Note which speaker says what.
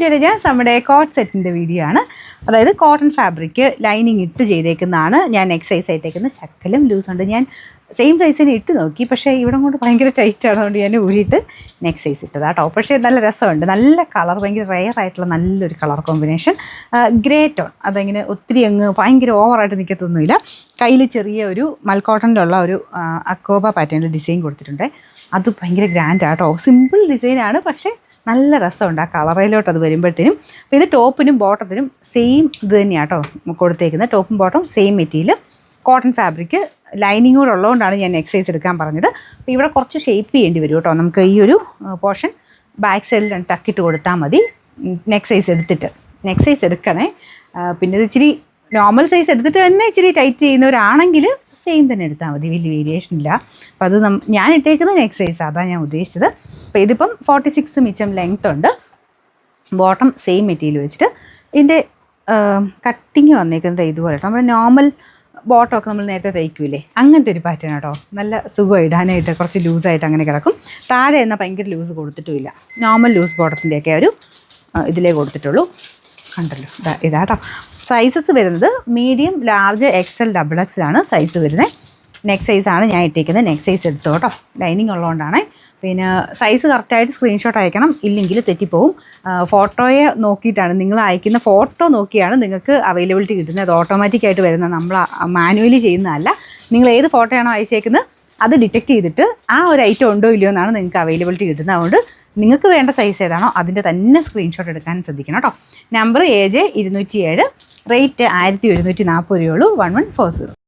Speaker 1: നമ്മുടെ കോട്ട് സെറ്റിൻ്റെ വീഡിയോ ആണ്. അതായത് കോട്ടൺ ഫാബ്രിക് ലൈനിങ് ഇട്ട് ചെയ്തേക്കുന്നതാണ്. ഞാൻ നെക്ക് സൈസ് ആയിട്ടേക്കുന്നത്. ശക്കലും ലൂസുണ്ട്. ഞാൻ സെയിം സൈസിന് ഇട്ട് നോക്കി, പക്ഷേ ഇവിടെ കൊണ്ട് ഭയങ്കര ടൈറ്റ് ആയതുകൊണ്ട് ഞാൻ ഊരിയിട്ട് നെക്ക് സൈസ് ഇട്ടതാണ് കേട്ടോ. പക്ഷേ നല്ല രസമുണ്ട്, നല്ല കളർ, ഭയങ്കര റെയർ ആയിട്ടുള്ള നല്ലൊരു കളർ കോമ്പിനേഷൻ. ഗ്രേ ടോൺ, അതങ്ങനെ ഒത്തിരി അങ്ങ് ഭയങ്കര ഓവറായിട്ട് നിൽക്കത്തൊന്നുമില്ല. കയ്യിൽ ചെറിയ ഒരു മൽക്കോട്ടണിലുള്ള ഒരു അക്കോബ പാറ്റേണിൽ ഡിസൈൻ കൊടുത്തിട്ടുണ്ട്. അത് ഭയങ്കര ഗ്രാൻഡാണ് കേട്ടോ. സിമ്പിൾ ഡിസൈനാണ്, പക്ഷേ നല്ല രസമുണ്ട് ആ കളറിലോട്ട് അത് വരുമ്പോഴത്തേനും. അപ്പോൾ ഇത് ടോപ്പിനും ബോട്ടത്തിനും സെയിം ഇത് തന്നെയാണ് കേട്ടോ കൊടുത്തേക്കുന്നത്. ടോപ്പും bottom same material, cotton fabric, lining കൂടെ ഉള്ളതുകൊണ്ടാണ് ഞാൻ നെക്ക് സൈസ് എടുക്കാൻ പറഞ്ഞത്. അപ്പോൾ ഇവിടെ കുറച്ച് ഷേപ്പ് ചെയ്യേണ്ടി വരും കേട്ടോ. നമുക്ക് ഈ ഒരു പോർഷൻ ബാക്ക് സൈഡിൽ ടക്കിട്ട് കൊടുത്താൽ മതി. നെക്ക് സൈസ് എടുക്കണേ. പിന്നെ ഇത് ഇച്ചിരി നോർമൽ സൈസ് എടുത്തിട്ട് തന്നെ ഇച്ചിരി ടൈറ്റ് ചെയ്യുന്നവരാണെങ്കിൽ സെയിം തന്നെ എടുത്താൽ മതി, വലിയ വേരിയേഷൻ ഇല്ല. അപ്പോൾ അത് ഞാൻ ഇട്ടേക്കുന്നത് നെക്ക് സൈസ്, അതാണ് ഞാൻ ഉദ്ദേശിച്ചത്. അപ്പോൾ ഇതിപ്പം 46 മിച്ചം ലെങ്ത് ഉണ്ട്. ബോട്ടം സെയിം മെറ്റീരിയൽ വെച്ചിട്ട് ഇതിൻ്റെ കട്ടിങ് വന്നേക്കുന്നത് ഇതുപോലെ കേട്ടോ. നമ്മൾ നോർമൽ ബോട്ടമൊക്കെ നമ്മൾ നേരത്തെ തയ്ക്കൂലേ, അങ്ങനത്തെ ഒരു പാറ്റേൺ കേട്ടോ. നല്ല സുഖം ഇടാനായിട്ട്, കുറച്ച് ലൂസായിട്ട് അങ്ങനെ കിടക്കും. താഴെ എന്നാൽ ഭയങ്കര ലൂസ് കൊടുത്തിട്ടുമില്ല. നോർമൽ ലൂസ് ബോട്ടത്തിൻ്റെയൊക്കെ ഒരു ഇതിലേ കൊടുത്തിട്ടുള്ളൂ. കണ്ടല്ലോ, ഇതാട്ടോ സൈസസ് വരുന്നത്. മീഡിയം, ലാർജ്, XL, XXL ആണ് സൈസ് വരുന്നത്. നെക്ക് സൈസാണ് ഞാൻ ഇട്ടേക്കുന്നത്. നെക്ക് സൈസ് എടുത്തോ കേട്ടോ, ലൈനിങ് ഉള്ളതുകൊണ്ടാണ്. പിന്നെ സൈസ് കറക്റ്റായിട്ട് സ്ക്രീൻഷോട്ട് അയക്കണം, ഇല്ലെങ്കിൽ തെറ്റിപ്പോവും. ഫോട്ടോയെ നോക്കിയിട്ടാണ്, നിങ്ങൾ അയക്കുന്ന ഫോട്ടോ നോക്കിയാണ് നിങ്ങൾക്ക് അവൈലബിലിറ്റി കിട്ടുന്നത്. അത് ഓട്ടോമാറ്റിക്കായിട്ട് വരുന്നത്, നമ്മൾ മാനുവലി ചെയ്യുന്നതല്ല. നിങ്ങൾ ഏത് ഫോട്ടോയാണോ അയച്ചേക്കുന്നത് അത് ഡിറ്റക്ട് ചെയ്തിട്ട് ആ ഒരു ഐറ്റം ഉണ്ടോ ഇല്ലയോ എന്നാണ് നിങ്ങൾക്ക് അവൈലബിലിറ്റി കിട്ടുന്നത്. അതുകൊണ്ട് നിങ്ങൾക്ക് വേണ്ട സൈസ് ഏതാണോ അതിൻ്റെ തന്നെ സ്ക്രീൻഷോട്ട് എടുക്കാൻ ശ്രദ്ധിക്കണം കേട്ടോ. നമ്പർ AJ 207, റേറ്റ് 1740 രൂപയുള്ളൂ. 1140.